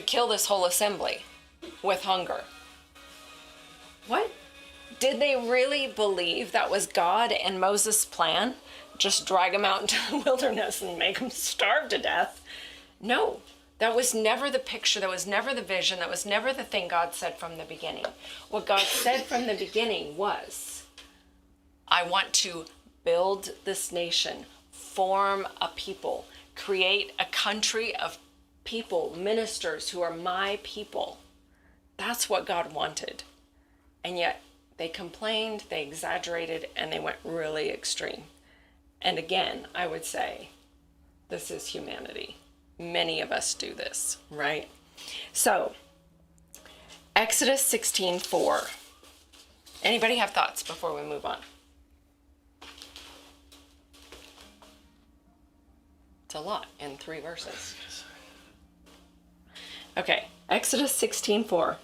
kill this whole assembly with hunger. What? Did they really believe that was God and Moses' plan? Just drag them out into the wilderness and make them starve to death? No, that was never the picture. That was never the vision. That was never the thing God said from the beginning. What God said from the beginning was, I want to build this nation, form a people, create a country of people, ministers who are my people. That's what God wanted. And yet they complained, they exaggerated, and they went really extreme. And again, I would say, this is humanity. Many of us do this, right? So, Exodus 16:4. Anybody have thoughts before we move on? It's a lot in 3 verses. Okay, Exodus 16:4.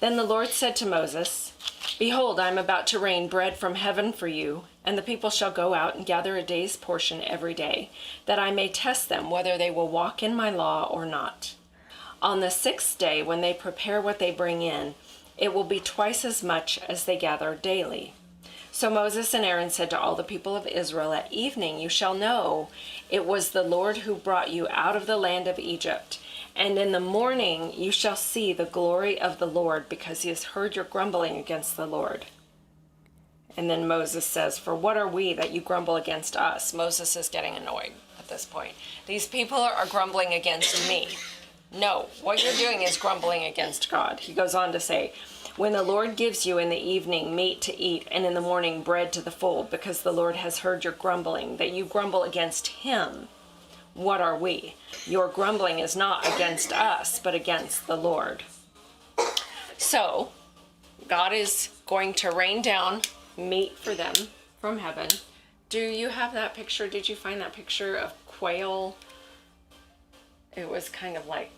Then the Lord said to Moses, Behold, I am about to rain bread from heaven for you, and the people shall go out and gather a day's portion every day, that I may test them whether they will walk in my law or not. On the 6th day, when they prepare what they bring in, it will be twice as much as they gather daily. So Moses and Aaron said to all the people of Israel, At evening you shall know it was the Lord who brought you out of the land of Egypt. And in the morning you shall see the glory of the Lord, because he has heard your grumbling against the Lord. And then Moses says, For what are we that you grumble against us? Moses is getting annoyed at this point. These people are grumbling against me. No, what you're doing is grumbling against God. He goes on to say, When the Lord gives you in the evening meat to eat, and in the morning bread to the full, because the Lord has heard your grumbling, that you grumble against him, what are we? Your grumbling is not against us, but against the Lord. So, God is going to rain down meat for them from heaven. Do you have that picture? Did you find that picture of quail? It was kind of like,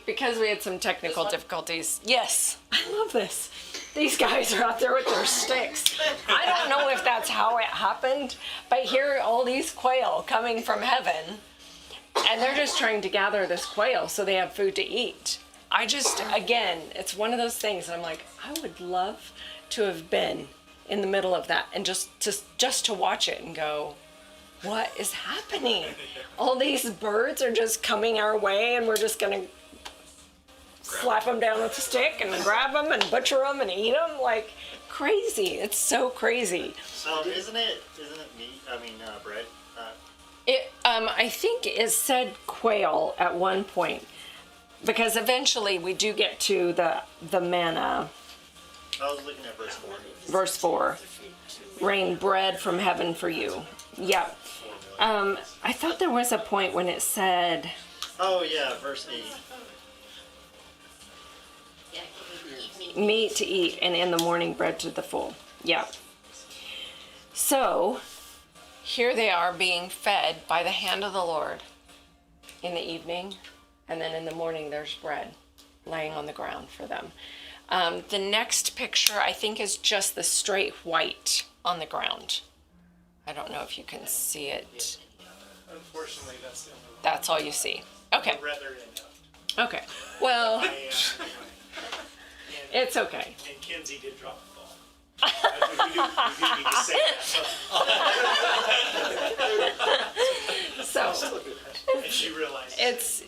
because we had some technical difficulties. Yes, I love this. These guys are out there with their sticks. I don't know if that's how it happened, but here are all these quail coming from heaven, and they're just trying to gather this quail so they have food to eat. Again, it's one of those things I'm like, I would love to have been in the middle of that and just to watch it and go, what is happening? All these birds are just coming our way, and we're just going to slap them down with a stick and grab them and butcher them and eat them like crazy. It's so crazy. So isn't it meat? Bread? I think it said quail at one point, because eventually we do get to the manna. I was looking at verse 4. Verse 4. Rain bread from heaven for you. Yeah. I thought there was a point when it said... Oh, yeah, verse 8. Meat to eat, and in the morning bread to the full. Yeah. So, here they are being fed by the hand of the Lord in the evening, and then in the morning there's bread laying on the ground for them. The next picture, I think, is just the straight white on the ground. I don't know if you can see it. Unfortunately, that's the only one. That's all you see. Okay. I'd rather enough. Okay. Well, And it's okay. Kinsey did drop the ball. We do need to say that. So, And she realized.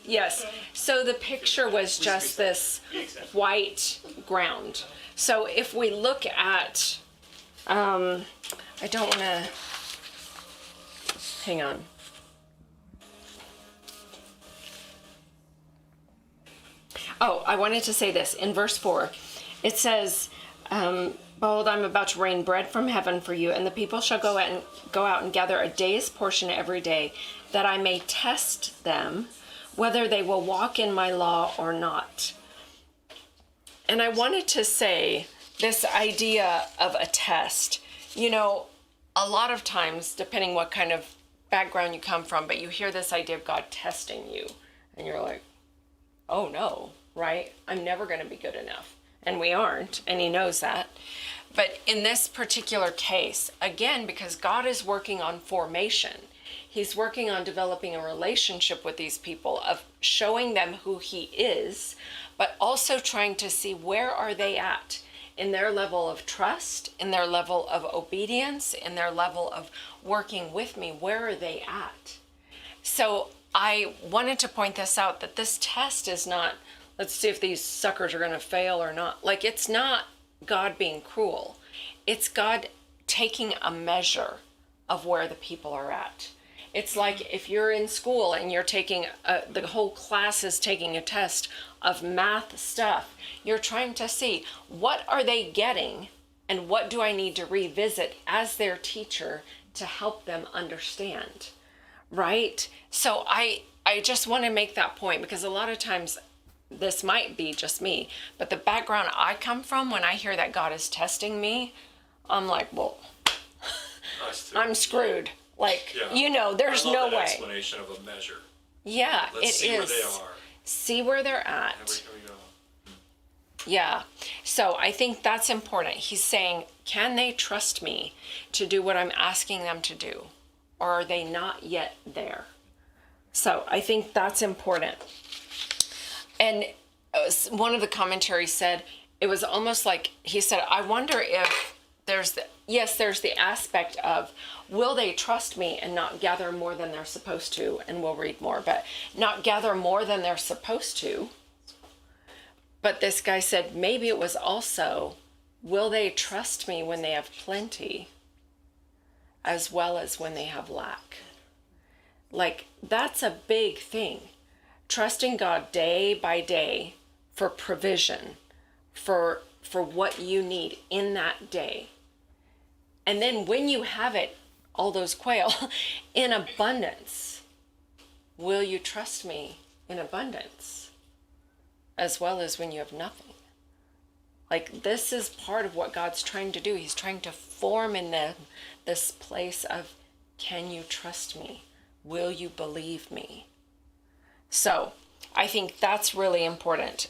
yes. So the picture was just this white ground. So if we look at, I don't want to, hang on. Oh, I wanted to say this. In verse 4, it says, Behold, I'm about to rain bread from heaven for you, and the people shall go out and gather a day's portion every day, that I may test them, whether they will walk in my law or not. And I wanted to say this idea of a test. You know, a lot of times, depending what kind of background you come from, but you hear this idea of God testing you, and you're like, oh no, right? I'm never going to be good enough. And we aren't, and he knows that. But in this particular case, again, because God is working on formation, He's working on developing a relationship with these people, of showing them who he is, but also trying to see where are they at in their level of trust, in their level of obedience, in their level of working with me. Where are they at? So I wanted to point this out, that this test is not, let's see if these suckers are going to fail or not. Like, it's not God being cruel. It's God taking a measure of where the people are at. It's like if you're in school and you're taking, the whole class is taking a test of math stuff. You're trying to see, what are they getting and what do I need to revisit as their teacher to help them understand, right? So I just want to make that point, because a lot of times, this might be just me, but the background I come from, when I hear that God is testing me, I'm like, well, I'm screwed. Like, there's I love no that way. Explanation of a measure. Yeah, Let's see is. where they are. See where they're at. Here we go. Yeah. So I think that's important. He's saying, can they trust me to do what I'm asking them to do? Or are they not yet there? So I think that's important. And one of the commentaries said, it was almost like, he said, I wonder if there's the aspect of, will they trust me and not gather more than they're supposed to? And we'll read more, but not gather more than they're supposed to. But this guy said, maybe it was also, will they trust me when they have plenty as well as when they have lack? Like, that's a big thing. Trusting God day by day for provision, for what you need in that day. And then when you have it, all those quail, in abundance, will you trust me in abundance as well as when you have nothing? Like, this is part of what God's trying to do. He's trying to form in them this place of, can you trust me? Will you believe me? So I think that's really important.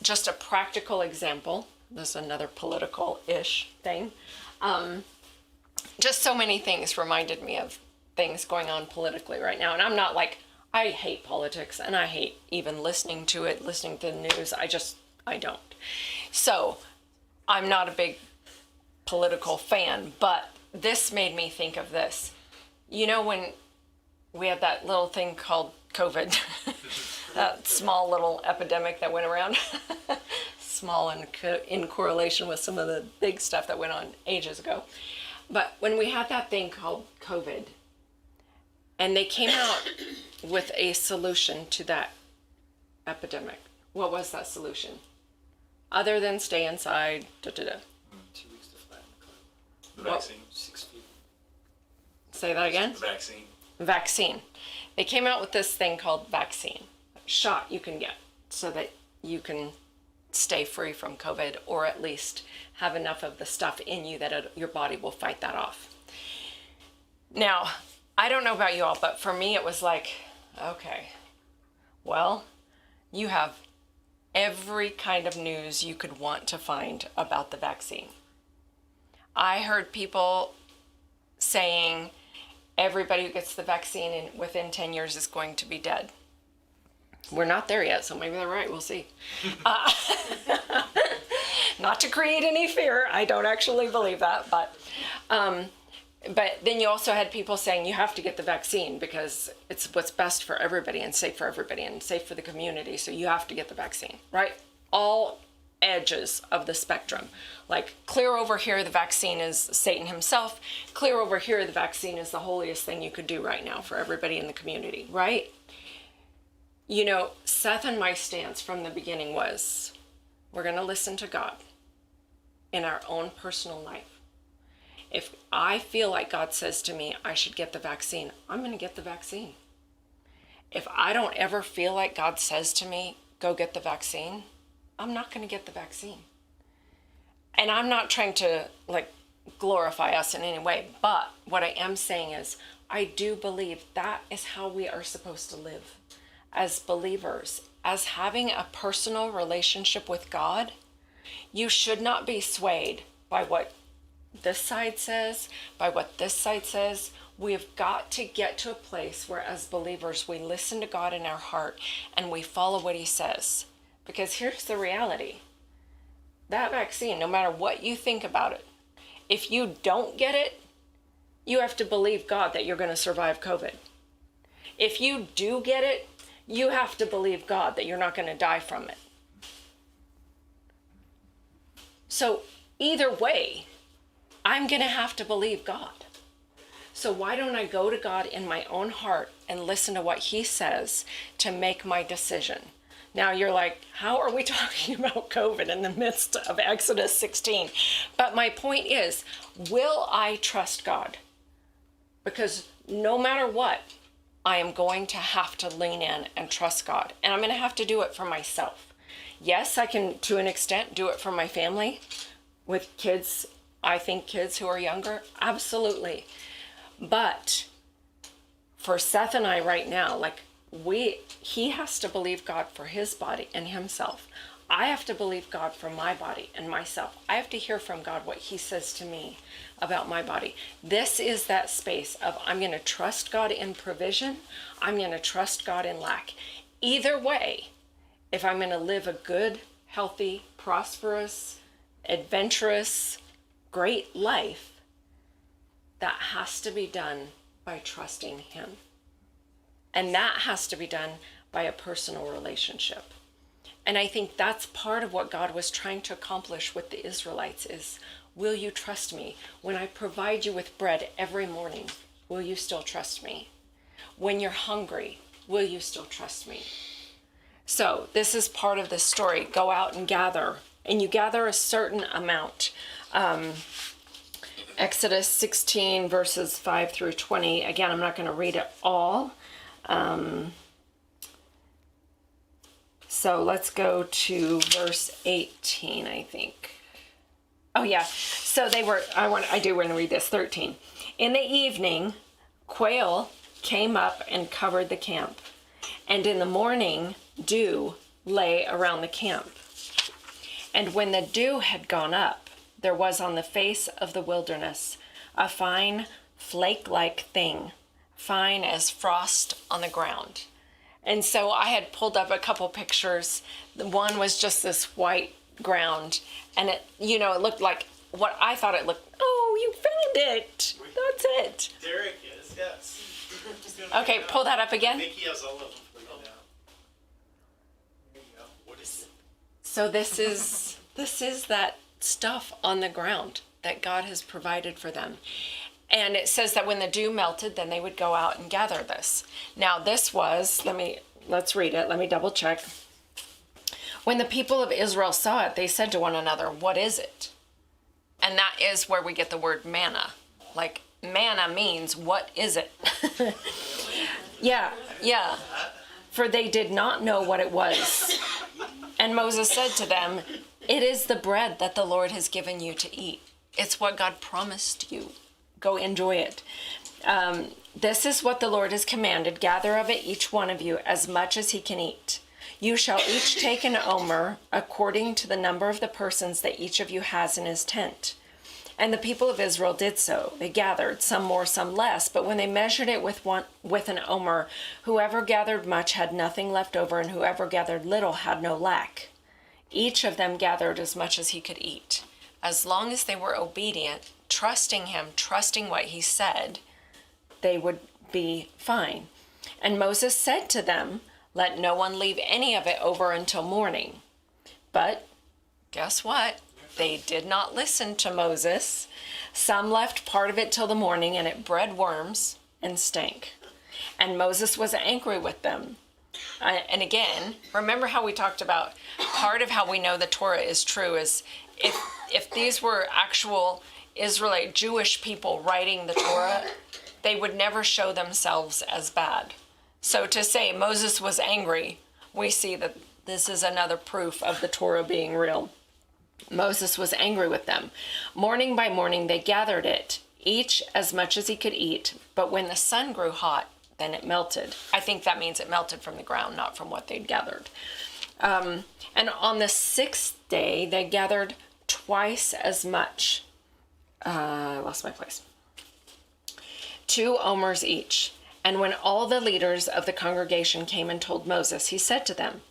Just a practical example. This is another political-ish thing. Just so many things reminded me of things going on politically right now. And I'm not like, I hate politics and I hate even listening to it, listening to the news. I don't. So I'm not a big political fan, but this made me think of this. You know, when we had that little thing called COVID, that small little epidemic that went around, small and in correlation with some of the big stuff that went on ages ago. But when we had that thing called COVID, and they came out with a solution to that epidemic, what was that solution? Other than stay inside, 2 weeks to flatten the curve. The vaccine. 6 feet. Say that again? The vaccine. Vaccine. They came out with this thing called vaccine. Shot you can get so that you can stay free from COVID, or at least have enough of the stuff in you that your body will fight that off. Now, I don't know about you all, but for me it was like, okay, well, you have every kind of news you could want to find about the vaccine. I heard people saying everybody who gets the vaccine within 10 years is going to be dead. We're not there yet, so maybe they're right. We'll see. Not to create any fear. I don't actually believe that. But then you also had people saying you have to get the vaccine because it's what's best for everybody and safe for everybody and safe for the community. So you have to get the vaccine, right? All edges of the spectrum. Like, clear over here, the vaccine is Satan himself. Clear over here, the vaccine is the holiest thing you could do right now for everybody in the community, right? You know, Seth and my stance from the beginning was, we're going to listen to God in our own personal life. If I feel like God says to me, I should get the vaccine, I'm going to get the vaccine. If I don't ever feel like God says to me, go get the vaccine, I'm not going to get the vaccine. And I'm not trying to glorify us in any way, but what I am saying is, I do believe that is how we are supposed to live as believers, as having a personal relationship with God. You should not be swayed by what this side says, by what this side says, We've got to get to a place where, as believers, we listen to God in our heart and we follow what he says. Because here's the reality. That vaccine, no matter what you think about it, if you don't get it, you have to believe God that you're going to survive COVID. If you do get it, you have to believe God that you're not going to die from it. So either way, I'm going to have to believe God. So why don't I go to God in my own heart and listen to what he says to make my decision? Now you're like, how are we talking about COVID in the midst of Exodus 16? But my point is, will I trust God? Because no matter what, I am going to have to lean in and trust God. And I'm going to have to do it for myself. Yes, I can, to an extent, do it for my family. With kids, I think kids who are younger, absolutely. But for Seth and I right now, he has to believe God for his body and himself. I have to believe God for my body and myself. I have to hear from God what he says to me about my body. This is that space of I'm going to trust God in provision. I'm going to trust God in lack. Either way, if I'm going to live a good, healthy, prosperous, adventurous, great life, that has to be done by trusting him. And that has to be done by a personal relationship. And I think that's part of what God was trying to accomplish with the Israelites is, will you trust me? When I provide you with bread every morning, will you still trust me? When you're hungry, will you still trust me? So this is part of the story. Go out and gather. And you gather a certain amount. Exodus 16 verses 5 through 20. Again, I'm not going to read it all. So let's go to verse 18, I think. Oh yeah. So I do want to read this. 13. In the evening, quail came up and covered the camp. And in the morning, dew lay around the camp. And when the dew had gone up, there was on the face of the wilderness a fine flake-like thing, fine as frost on the ground. And so I had pulled up a couple pictures. One was just this white ground, and it looked like what I thought it looked. Oh, you found it. That's it. Derek is, yes. Okay, pull that up I again. think he has all of them figured out. There you go. What is it? So this is that stuff on the ground that God has provided for them. And it says that when the dew melted, then they would go out and gather this. Now this was, let's read it. Let me double check. When the people of Israel saw it, they said to one another, what is it? And that is where we get the word manna. Like manna means, what is it? Yeah. For they did not know what it was. And Moses said to them, it is the bread that the Lord has given you to eat. It's what God promised you. Go enjoy it. This is what the Lord has commanded. Gather of it, each one of you, as much as he can eat. You shall each take an omer according to the number of the persons that each of you has in his tent. And the people of Israel did so. They gathered, some more, some less. But when they measured it with an omer, whoever gathered much had nothing left over, and whoever gathered little had no lack. Each of them gathered as much as he could eat. As long as they were obedient, trusting him, trusting what he said, they would be fine. And Moses said to them, let no one leave any of it over until morning. But guess what? They did not listen to Moses. Some left part of it till the morning, and it bred worms and stank. And Moses was angry with them. And again, remember how we talked about part of how we know the Torah is true is if these were actual Israelite Jewish people writing the Torah, they would never show themselves as bad. So to say Moses was angry, we see that this is another proof of the Torah being real. Moses was angry with them. Morning by morning they gathered it, each as much as he could eat, but when the sun grew hot, then it melted. I think that means it melted from the ground, not from what they'd gathered. And on the sixth day, they gathered twice as much. I lost my place. 2 omers each. And when all the leaders of the congregation came and told Moses, he said to them,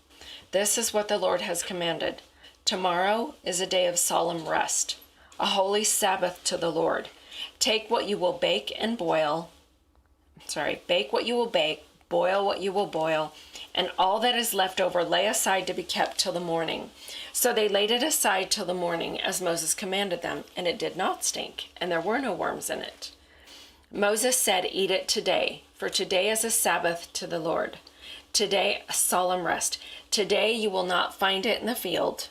"This is what the Lord has commanded. Tomorrow is a day of solemn rest, a holy Sabbath to the Lord. Take what you will bake and boil. Bake what you will bake, boil what you will boil, and all that is left over lay aside to be kept till the morning." So they laid it aside till the morning, as Moses commanded them, and it did not stink, and there were no worms in it. Moses said, "Eat it today, for today is a Sabbath to the Lord. Today a solemn rest. Today you will not find it in the field.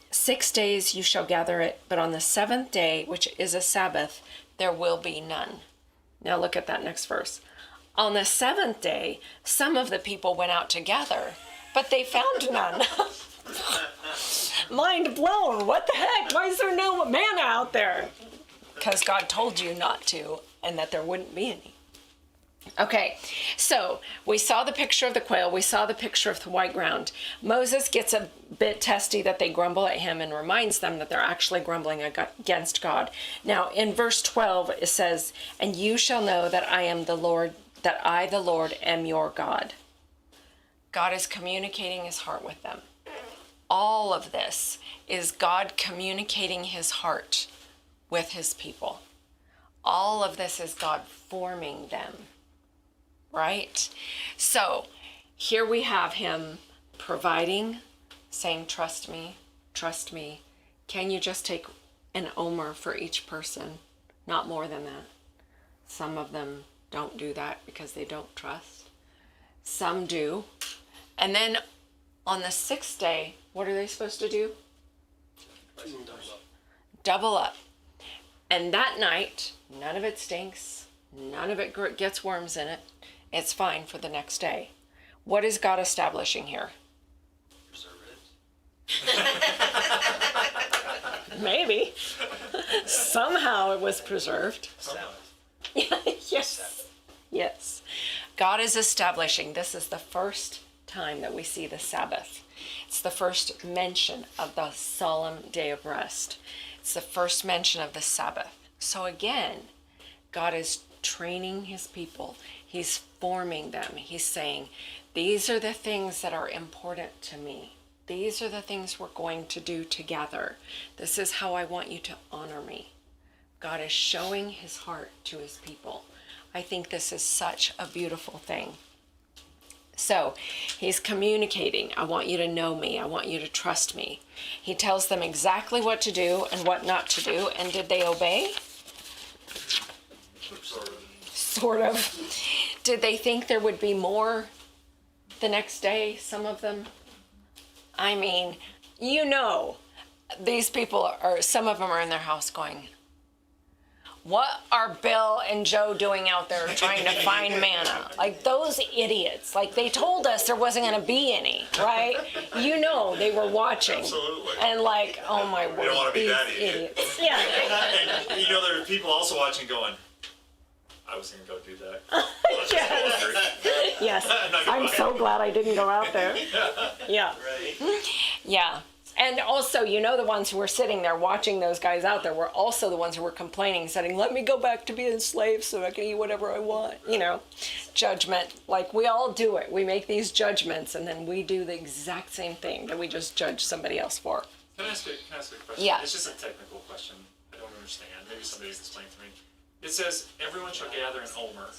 6 days you shall gather it, but on the 7th day, which is a Sabbath, there will be none." Now look at that next verse. "On the 7th day, some of the people went out to gather, but they found none." Mind blown. What the heck? Why is there no manna out there? Because God told you not to, and that there wouldn't be any. Okay, so we saw the picture of the quail. We saw the picture of the white ground. Moses gets a bit testy that they grumble at him and reminds them that they're actually grumbling against God. Now, in verse 12, it says, "And you shall know that I am the Lord, that I, the Lord, am your God." God is communicating his heart with them. All of this is God communicating his heart with his people. All of this is God forming them, right? So here we have him providing, saying, "Trust me, trust me. Can you just take an omer for each person? Not more than that." Some of them don't do that because they don't trust. Some do. And then on the 6th day, what are they supposed to do? Double up. And that night, none of it stinks. None of it gets worms in it. It's fine for the next day. What is God establishing here? Maybe. Somehow it was preserved. Yes. Yes. God is establishing, this is the first time that we see the Sabbath. It's the first mention of the solemn day of rest. It's the first mention of the Sabbath. So again, God is training his people. He's forming them. He's saying, these are the things that are important to me. These are the things we're going to do together. This is how I want you to honor me. God is showing his heart to his people. I think this is such a beautiful thing. So he's communicating, I want you to know me. I want you to trust me. He tells them exactly what to do and what not to do. And did they obey? Sort of. Did they think there would be more the next day? Some of them. I mean, these people are, some of them are in their house going, what are Bill and Joe doing out there trying to find manna? Like those idiots. Like they told us there wasn't going to be any, right? They were watching. Absolutely. And like, oh my word, You don't want to be these that idiot. idiots. Yeah. And there are people also watching going, I was going to go do that. Yes. Yes. I'm so glad I didn't go out there. Yeah. Right. Yeah. And also, the ones who were sitting there watching those guys out there were also the ones who were complaining, saying, let me go back to being slaves so I can eat whatever I want. Judgment. Like we all do it. We make these judgments and then we do the exact same thing that we just judge somebody else for. Can I ask a question? Yeah. It's just a technical question. I don't understand. Maybe somebody can explain to me. It says, everyone shall gather an omer,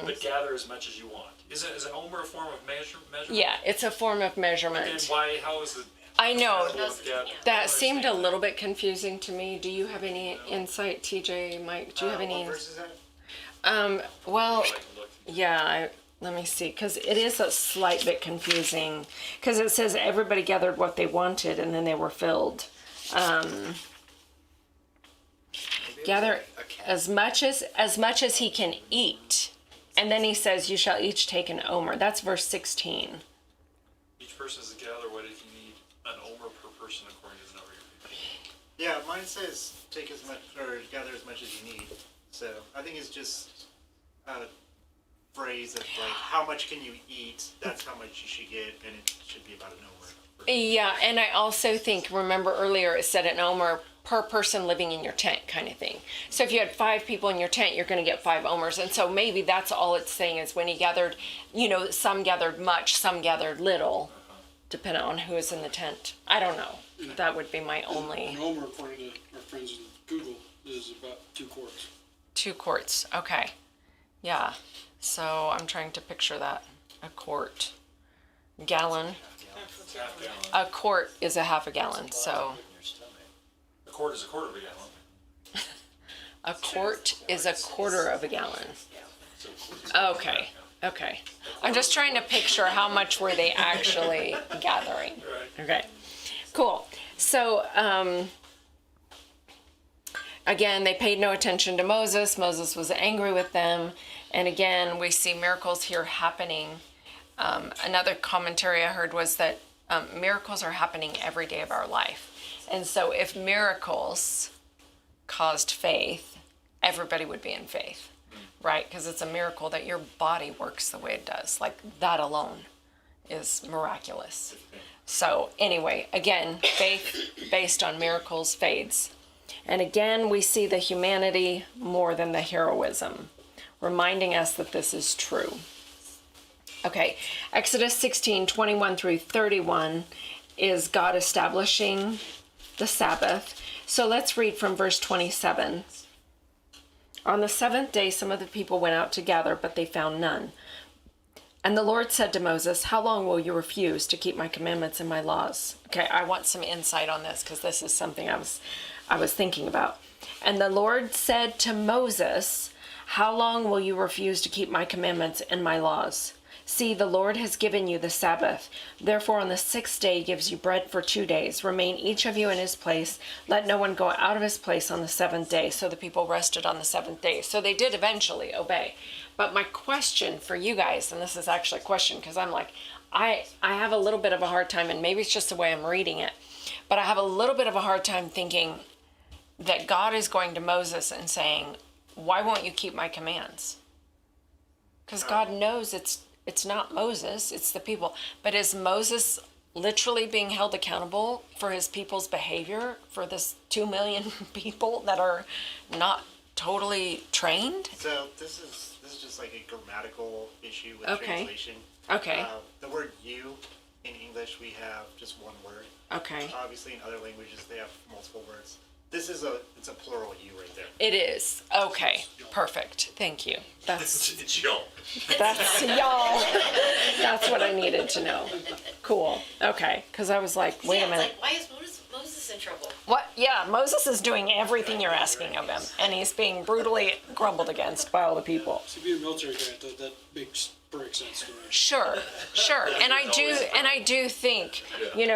but gather as much as you want. Is an omer a form of measurement? Yeah, it's a form of measurement. And how is it? I know. That That seemed a little bit confusing to me. Do you have any insight, TJ, Mike? Do you have any? What verse is that? Well, yeah, let me see, because it is a slight bit confusing, because it says everybody gathered what they wanted and then they were filled. Gather as much as he can eat, and then he says, you shall each take an omer. That's verse 16. Each person is to gather what if you need an omer per person according to the number of your people. Yeah, mine says take as much or gather as much as you need. So I think it's just a phrase of like how much can you eat? That's how much you should get, and it should be about an omer. Yeah, and I also think, remember earlier it said an omer per person living in your tent kind of thing. So if you had 5 people in your tent, you're going to get 5 omers. And so maybe that's all it's saying is when he gathered, some gathered much, some gathered little, depending on who is in the tent. I don't know. That would be my only. An omer, according to our friends in Google, is about 2 quarts. 2 quarts. Okay. Yeah. So I'm trying to picture that. A quart. Gallon. Half gallon. A quart is a half a gallon. So A quart is a quarter of a gallon. a quart is a quarter of a gallon. So a quart is a quarter of a Okay. gallon. Okay. I'm just trying to picture how much were they actually gathering. Right. Okay. Cool. So, again, they paid no attention to Moses. Moses was angry with them. And again, we see miracles here happening. Another commentary I heard was that miracles are happening every day of our life. And so if miracles caused faith, everybody would be in faith, right? Because it's a miracle that your body works the way it does. Like that alone is miraculous. So anyway, again, faith based on miracles fades. And again, we see the humanity more than the heroism, reminding us that this is true. Okay, Exodus 16:21 through 31 is God establishing the Sabbath. So let's read from verse 27. On the 7th day, some of the people went out to gather, but they found none. And the Lord said to Moses, how long will you refuse to keep my commandments and my laws? Okay, I want some insight on this because this is something I was thinking about. And the Lord said to Moses, how long will you refuse to keep my commandments and my laws? See, the Lord has given you the Sabbath. Therefore, on the 6th day, he gives you bread for 2 days. Remain each of you in his place. Let no one go out of his place on the 7th day. So the people rested on the 7th day. So they did eventually obey. But my question for you guys, and this is actually a question because I'm like, I have a little bit of a hard time, and maybe it's just the way I'm reading it, but I have a little bit of a hard time thinking that God is going to Moses and saying, why won't you keep my commands? Because God knows it's not Moses, it's the people. But is Moses literally being held accountable for his people's behavior, for this 2 million people that are not totally trained? So this is just like a grammatical issue with Okay. translation. Okay. The word you in English, we have just one word. Okay. Obviously, in other languages, they have multiple words. It's a plural you right there. It is. Okay. Perfect. Thank you. It's y'all. That's y'all. That's what I needed to know. Cool. Okay. Because I was like, wait a minute. It's like, why is Moses in trouble? What? Yeah, Moses is doing everything you're asking of him, and he's being brutally grumbled against by all the people. See, being a military guy, that makes perfect sense to me. Sure. And I do think,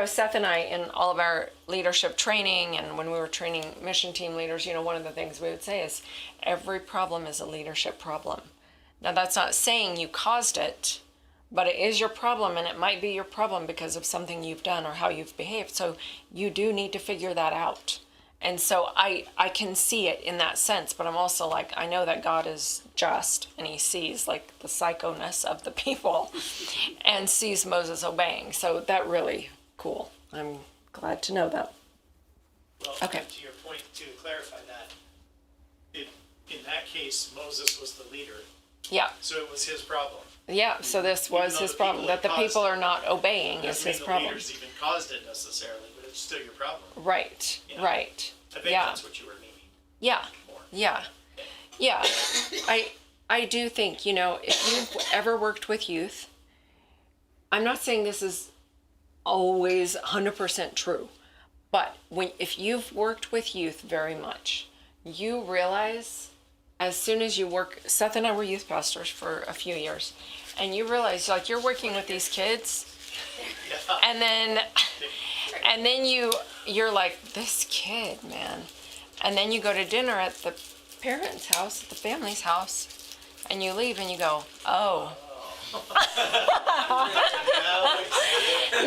Seth and I, in all of our leadership training and when we were training mission team leaders, one of the things we would say is every problem is a leadership problem. Now, that's not saying you caused it, but it is your problem, and it might be your problem because of something you've done or how you've behaved. So you do need to figure that out. And so I can see it in that sense, but I'm also like, I know that God is just, and he sees like the psychoness of the people and sees Moses obeying. So that really cool. I'm glad to know that. Well, Okay. and to your point, to clarify that, in that case, Moses was the leader, Yeah. so it was his problem. Yeah. So this was though his the problem, people that the that caused people it are not obeying is Doesn't mean his the problem. leaders even caused it necessarily, but it's still your problem. Right. Yeah. Right. I think Yeah. that's what you were meaning Yeah. more. Yeah. I do think, if you've ever worked with youth, I'm not saying this is always 100% true, but if you've worked with youth very much, you realize as soon as you work, Seth and I were youth pastors for a few years, and you realize like you're working with these kids, and then you're like, this kid, man. And then you go to dinner at the parents' house, at the family's house, and you leave and you go, oh.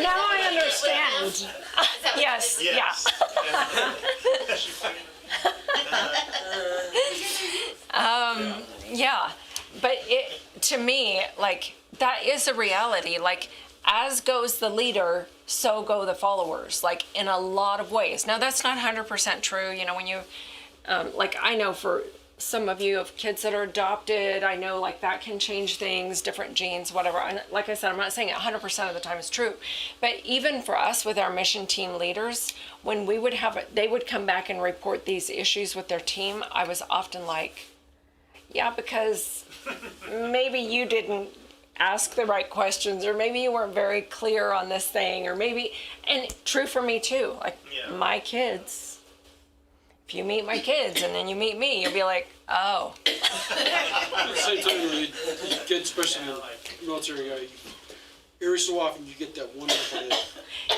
Now I understand. Yes, Yes. yeah. But to me, like, that is a reality. Like, as goes the leader, so go the followers, like in a lot of ways. Now, that's not 100% true. You know, when you, like, I know for some of you have kids that are adopted, I know like that can change things, different genes, whatever. And like I said, I'm not saying it 100% of the time is true, but even for us with our mission team leaders, when we would have it, they would come back and report these issues with their team. I was often like, yeah, because maybe you didn't ask the right questions, or maybe you weren't very clear on this thing, or maybe, and true for me too, like my kids. If you meet my kids and then you meet me, you'll be like, oh. At the same time, you get, especially a military guy, every so often you get that one knucklehead.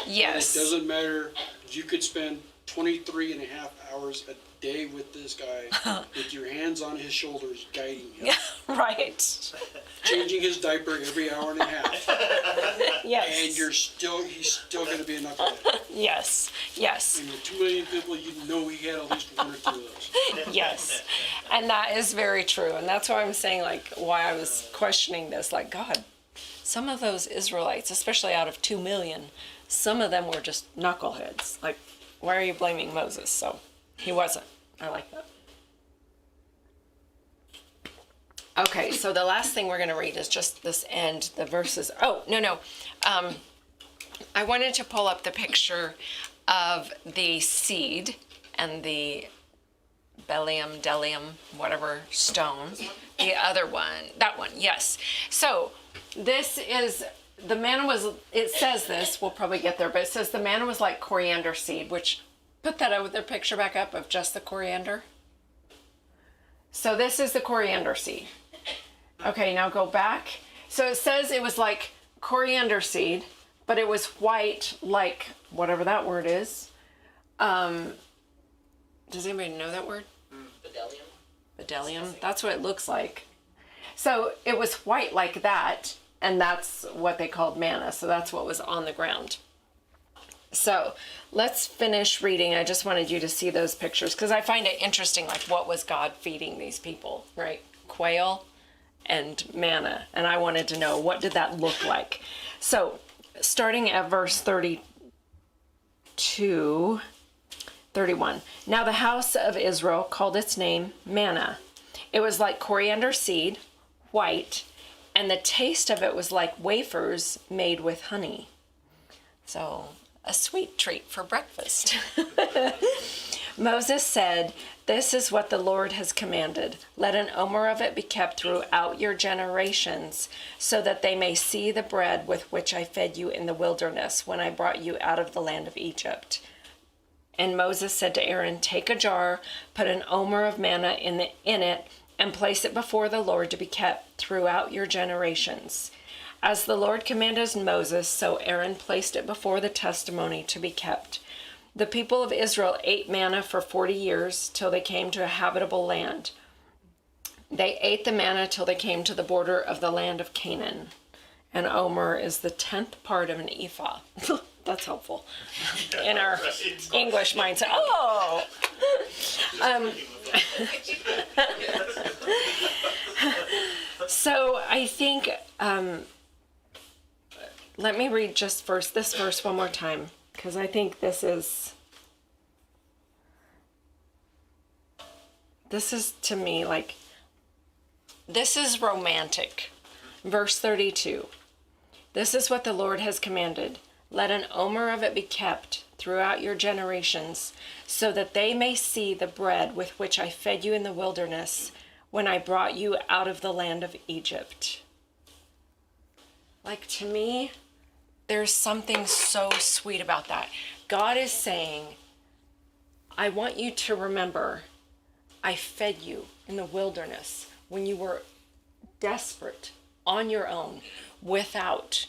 Yes. And it doesn't matter. You could spend 23 and a half hours a day with this guy with your hands on his shoulders, guiding him. Right. Changing his diaper every hour and a half. Yes. And he's still going to be a knucklehead. Yes. Yes. And with 2 million people, you know he had at least one or two of those. Yes. And that is very true. And that's why I'm saying, like, why I was questioning this. Like, God, some of those Israelites, especially out of 2 million, some of them were just knuckleheads. Like, why are you blaming Moses? So he wasn't. I like that. Okay, so the last thing we're going to read is just this end, the verses. Oh, no. I wanted to pull up the picture of the seed and the bdellium, whatever stone. The other one, that one, yes. So this is, the manna was, it says this, we'll probably get there, but it says the manna was like coriander seed, which, put that other picture back up of just the coriander. So this is the coriander seed. Okay, now go back. So it says it was like coriander seed, but it was white like whatever that word is. Does anybody know that word? Bdellium. That's what it looks like. So it was white like that, and that's what they called manna. So that's what was on the ground. So let's finish reading. I just wanted you to see those pictures because I find it interesting, like what was God feeding these people, right? Quail and manna. And I wanted to know, what did that look like? So starting at verse 31. Now the house of Israel called its name manna. It was like coriander seed, white, and the taste of it was like wafers made with honey. So a sweet treat for breakfast. Moses said, "This is what the Lord has commanded. Let an omer of it be kept throughout your generations, so that they may see the bread with which I fed you in the wilderness when I brought you out of the land of Egypt." And Moses said to Aaron, "Take a jar, put an omer of manna in it, and place it before the Lord to be kept throughout your generations." As the Lord commanded Moses, so Aaron placed it before the testimony to be kept. The people of Israel ate manna for 40 years till they came to a habitable land. They ate the manna till they came to the border of the land of Canaan. An omer is the 10th part of an ephah. That's helpful in our English mindset. Oh! So I think, let me read just this verse one more time, because I think this is to me like, this is romantic. Verse 32. This is what the Lord has commanded. Let an omer of it be kept throughout your generations, so that they may see the bread with which I fed you in the wilderness when I brought you out of the land of Egypt. Like, to me, there's something so sweet about that. God is saying, I want you to remember, I fed you in the wilderness when you were desperate, on your own, without.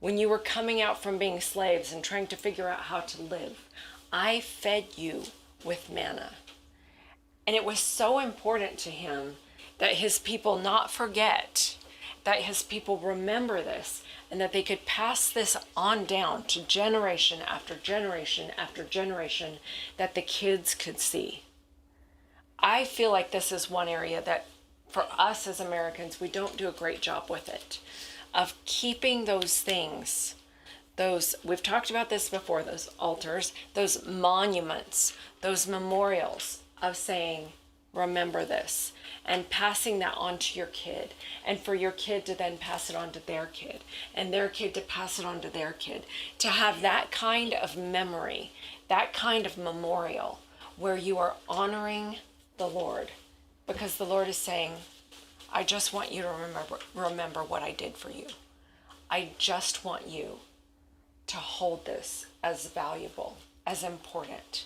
When you were coming out from being slaves and trying to figure out how to live, I fed you with manna. And it was so important to him that his people not forget, that his people remember this, and that they could pass this on down to generation after generation after generation, that the kids could see. I feel like this is one area that for us as Americans, we don't do a great job with it. of keeping those things, those, we've talked about this before, those altars, those monuments, those memorials of saying, remember this, and passing that on to your kid, and for your kid to then pass it on to their kid, and their kid to pass it on to their kid, to have that kind of memory, that kind of memorial where you are honoring the Lord, because the Lord is saying, I just want you to remember what I did for you. I just want you to hold this as valuable, as important.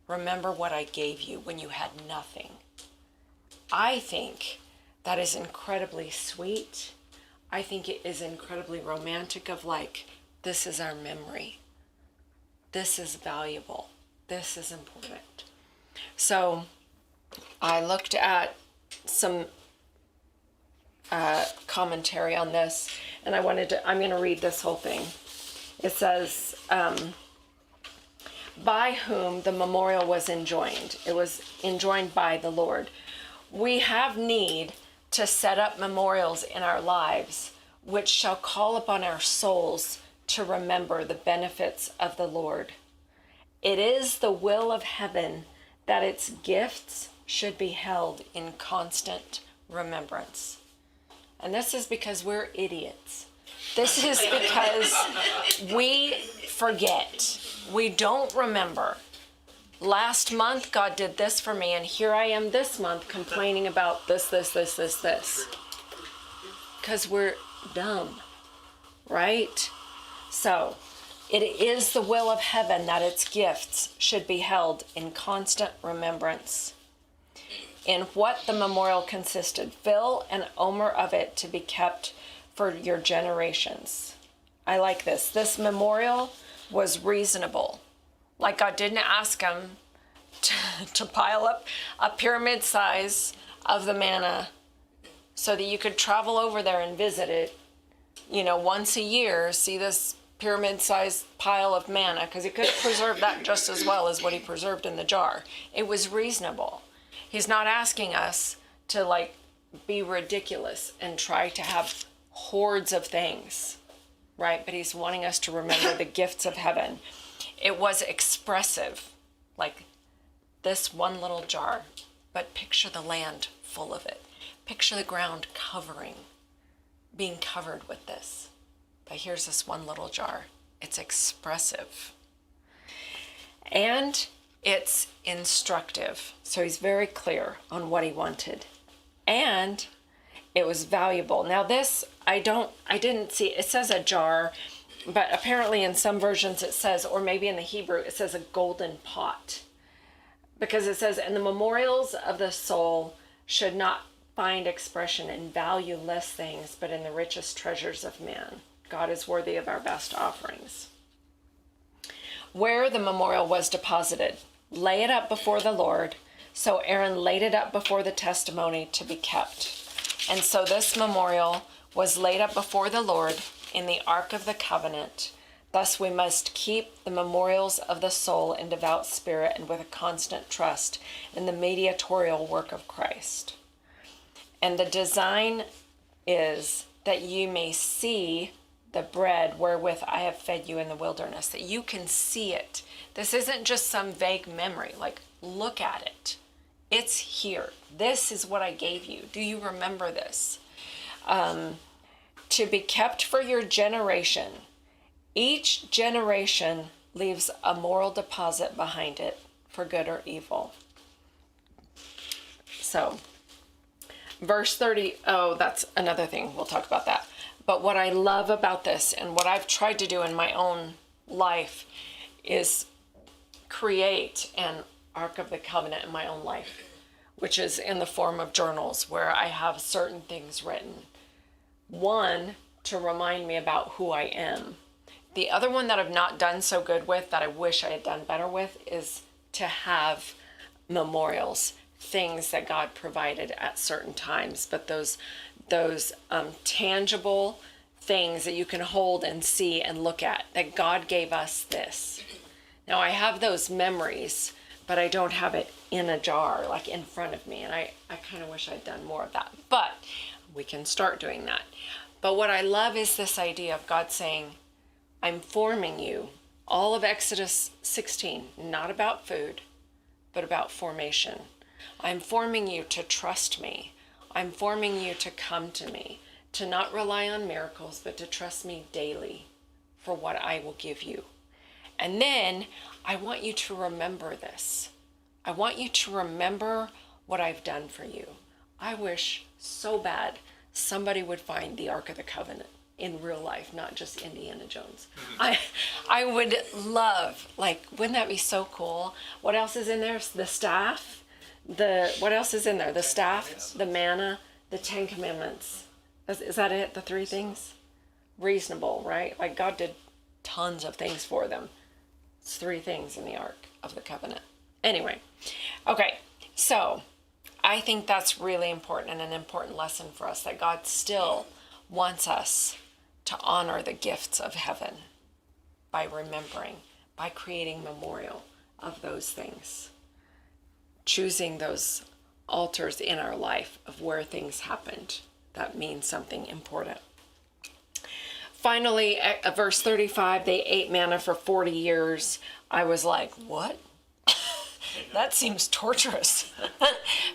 Remember what I gave you when you had nothing. I think that is incredibly sweet. I think it is incredibly romantic of like, this is our memory. This is valuable. This is important. So I looked at some commentary on this, and I'm going to read this whole thing. It says, by whom the memorial was enjoined. It was enjoined by the Lord. We have need to set up memorials in our lives, which shall call upon our souls to remember the benefits of the Lord. It is the will of heaven that its gifts should be held in constant remembrance. And this is because we're idiots. This is because we forget. We don't remember. Last month, God did this for me, and here I am this month complaining about this. Because we're dumb, right? So, it is the will of heaven that its gifts should be held in constant remembrance. In what the memorial consisted, fill an omer of it to be kept for your generations. I like this. This memorial was reasonable. Like God didn't ask him to pile up a pyramid size of the manna so that you could travel over there and visit it, once a year, see this pyramid sized pile of manna, because he could have preserved that just as well as what he preserved in the jar. It was reasonable. He's not asking us to be ridiculous and try to have hordes of things, right? But he's wanting us to remember the gifts of heaven. It was expressive, like this one little jar, but picture the land full of it. Picture the ground being covered with this. But here's this one little jar. It's expressive. And it's instructive. So he's very clear on what he wanted. And it was valuable. Now this, I didn't see, it says a jar, but apparently in some versions it says, or maybe in the Hebrew, it says a golden pot. Because it says, and the memorials of the soul should not find expression in valueless things, but in the richest treasures of man. God is worthy of our best offerings. Where the memorial was deposited, lay it up before the Lord. So Aaron laid it up before the testimony to be kept. And so this memorial was laid up before the Lord in the Ark of the Covenant. Thus we must keep the memorials of the soul in devout spirit and with a constant trust in the mediatorial work of Christ. And the design is that you may see the bread wherewith I have fed you in the wilderness, that you can see it. This isn't just some vague memory, look at it. It's here. This is what I gave you. Do you remember this? To be kept for your generation. Each generation leaves a moral deposit behind it for good or evil. So, verse 30, that's another thing. We'll talk about that. But what I love about this and what I've tried to do in my own life is create an Ark of the Covenant in my own life, which is in the form of journals where I have certain things written. One, to remind me about who I am. The other one that I've not done so good with, that I wish I had done better with, is to have memorials, things that God provided at certain times, but those tangible things that you can hold and see and look at, that God gave us this. Now I have those memories, but I don't have it in a jar, in front of me, and I kind of wish I'd done more of that, but we can start doing that. But what I love is this idea of God saying, I'm forming you. All of Exodus 16, not about food, but about formation. I'm forming you to trust me. I'm forming you to come to me, to not rely on miracles, but to trust me daily for what I will give you. And then I want you to remember this. I want you to remember what I've done for you. I wish so bad somebody would find the Ark of the Covenant in real life, not just Indiana Jones. I would love, like, wouldn't that be so cool? What else is in there? The staff. What else is in there? The staff, the manna, the 10 Commandments. Is that it? The 3 things? Reasonable, right? Like, God did tons of things for them. It's 3 things in the Ark of the Covenant. Anyway, okay, so I think that's really important and an important lesson for us, that God still wants us to honor the gifts of heaven by remembering, by creating memorial of those things, choosing those altars in our life of where things happened that means something important. Finally, verse 35, they ate manna for 40 years. I was like, what? That seems torturous.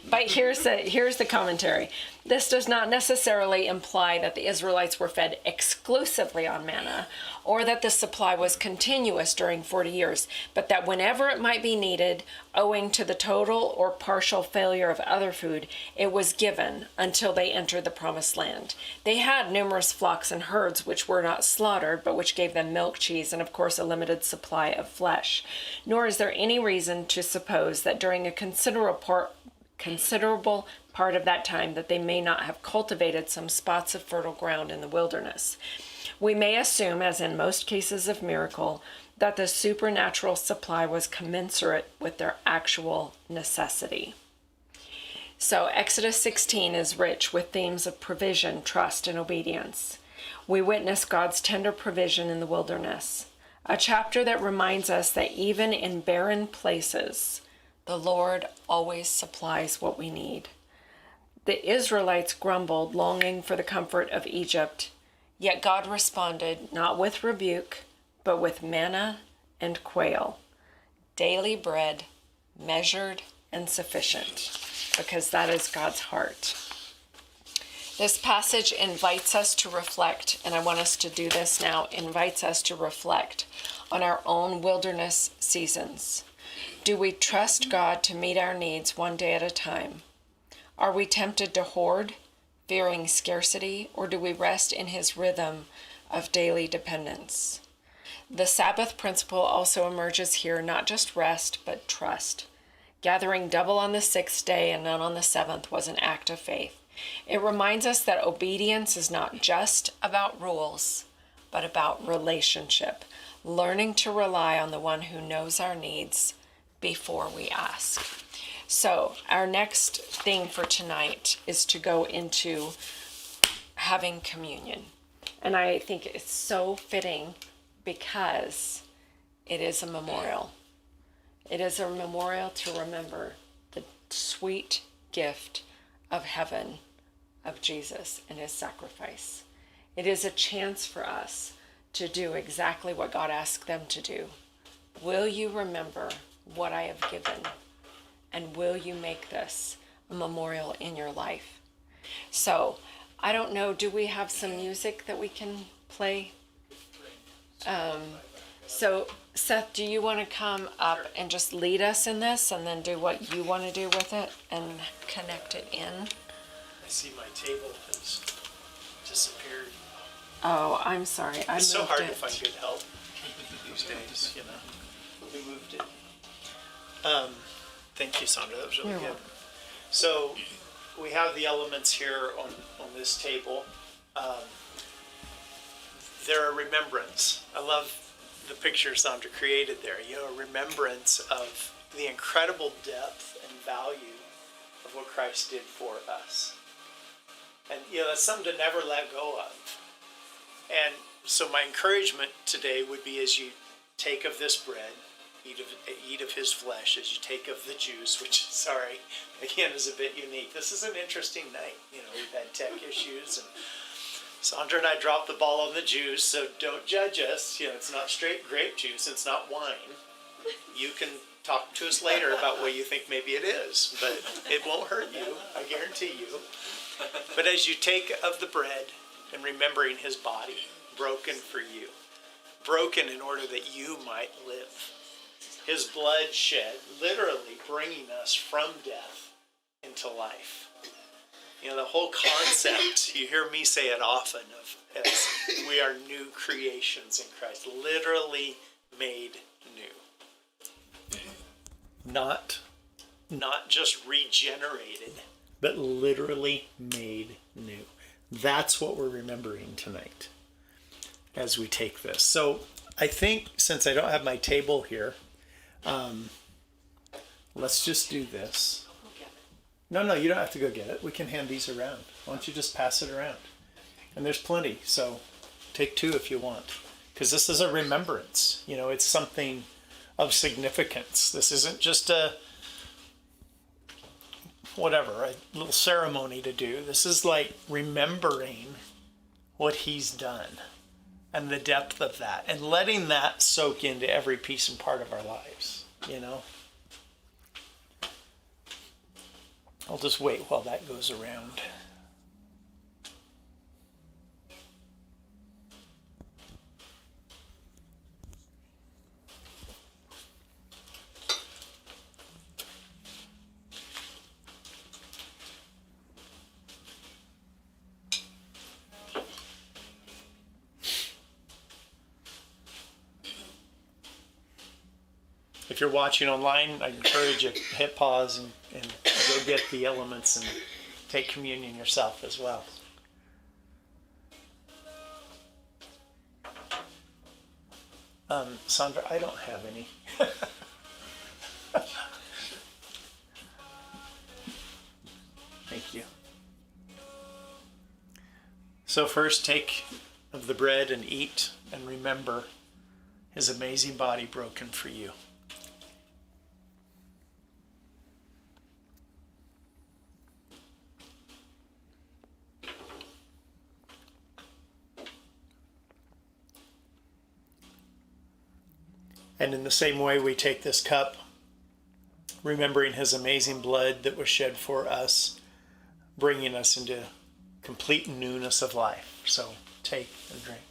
But here's the commentary. This does not necessarily imply that the Israelites were fed exclusively on manna, or that the supply was continuous during 40 years, but that whenever it might be needed, owing to the total or partial failure of other food, it was given until they entered the promised land. They had numerous flocks and herds which were not slaughtered, but which gave them milk, cheese, and of course a limited supply of flesh. Nor is there any reason to suppose that during a considerable part of that time that they may not have cultivated some spots of fertile ground in the wilderness. We may assume, as in most cases of miracle, that the supernatural supply was commensurate with their actual necessity. So Exodus 16 is rich with themes of provision, trust, and obedience. We witness God's tender provision in the wilderness, a chapter that reminds us that even in barren places, the Lord always supplies what we need. The Israelites grumbled, longing for the comfort of Egypt, yet God responded not with rebuke, but with manna and quail, daily bread, measured and sufficient, because that is God's heart. This passage invites us to reflect, and I want us to do this now, invites us to reflect on our own wilderness seasons. Do we trust God to meet our needs one day at a time? Are we tempted to hoard, fearing scarcity, or do we rest in his rhythm of daily dependence? The Sabbath principle also emerges here, not just rest, but trust. Gathering double on the 6th day and none on the 7th was an act of faith. It reminds us that obedience is not just about rules, but about relationship, learning to rely on the one who knows our needs before we ask. So our next thing for tonight is to go into having communion. And I think it's so fitting because it is a memorial. It is a memorial to remember the sweet gift of heaven, of Jesus and his sacrifice. It is a chance for us to do exactly what God asked them to do. Will you remember what I have given? And will you make this a memorial in your life? So, I don't know, do we have some music that we can play? So, Seth, do you want to come up and just lead us in this and then do what you want to do with it and connect it in? I see my table has disappeared. Oh, I'm sorry. It's so hard to find good help these days, you know. We moved it. Thank you, Sandra. That was really You're good. welcome. So we have the elements here on this table. They're a remembrance. I love the picture Sandra created there. You know, a remembrance of the incredible depth and value of what Christ did for us. And, you know, that's something to never let go of. And so my encouragement today would be, as you take of this bread, eat of his flesh, as you take of the juice, which, sorry, again, is a bit unique. This is an interesting night. You know, we've had tech issues. And Sandra and I dropped the ball on the juice, so don't judge us. You know, it's not straight grape juice. It's not wine. You can talk to us later about what you think maybe it is, but it won't hurt you, I guarantee you. But as you take of the bread and remembering his body, broken for you, broken in order that you might live, his blood shed, literally bringing us from death into life. You know, the whole concept, you hear me say it often, of as we are new creations in Christ, literally made new. Not just regenerated, but literally made new. That's what we're remembering tonight as we take this. So I think, since I don't have my table here, let's just do this. No, you don't have to go get it. We can hand these around. Why don't you just pass it around? And there's plenty, so take two if you want. Because this is a remembrance. You know, it's something of significance. This isn't just a little ceremony to do. This is like remembering what he's done and the depth of that, and letting that soak into every piece and part of our lives, you know? I'll just wait while that goes around. If you're watching online, I encourage you to hit pause and go get the elements and take communion yourself as well. Sandra, I don't have any. Thank you. So first, take of the bread and eat, and remember his amazing body broken for you. And in the same way, we take this cup, remembering his amazing blood that was shed for us, bringing us into complete newness of life. So take and drink.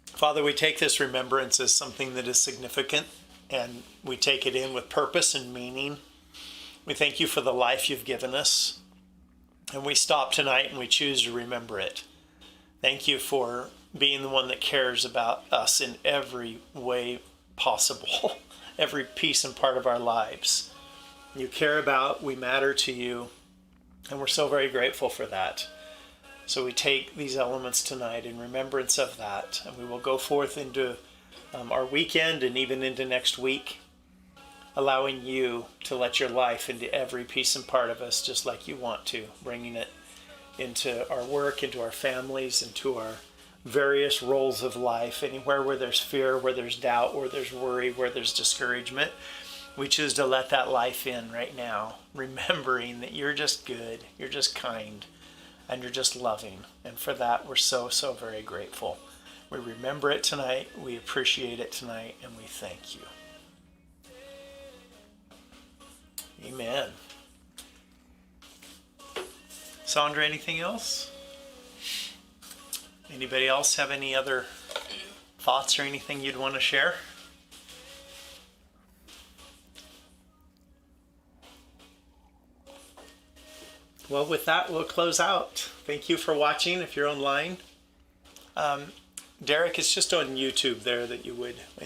Father, we take this remembrance as something that is significant, and we take it in with purpose and meaning. We thank you for the life you've given us, and we stop tonight and we choose to remember it. Thank you for being the one that cares about us in every way possible, every piece and part of our lives. You care about, we matter to you, and we're so very grateful for that. So we take these elements tonight in remembrance of that, and we will go forth into our weekend and even into next week, allowing you to let your life into every piece and part of us just like you want to, bringing it into our work, into our families, into our various roles of life. Anywhere where there's fear, where there's doubt, where there's worry, where there's discouragement, we choose to let that life in right now, remembering that you're just good, you're just kind, and you're just loving. And for that, we're so, so very grateful. We remember it tonight, we appreciate it tonight, and we thank you. Amen. Sandra, anything else? Anybody else have any other thoughts or anything you'd want to share? Well, with that, we'll close out. Thank you for watching if you're online. Derek, it's just on YouTube there that you would, in the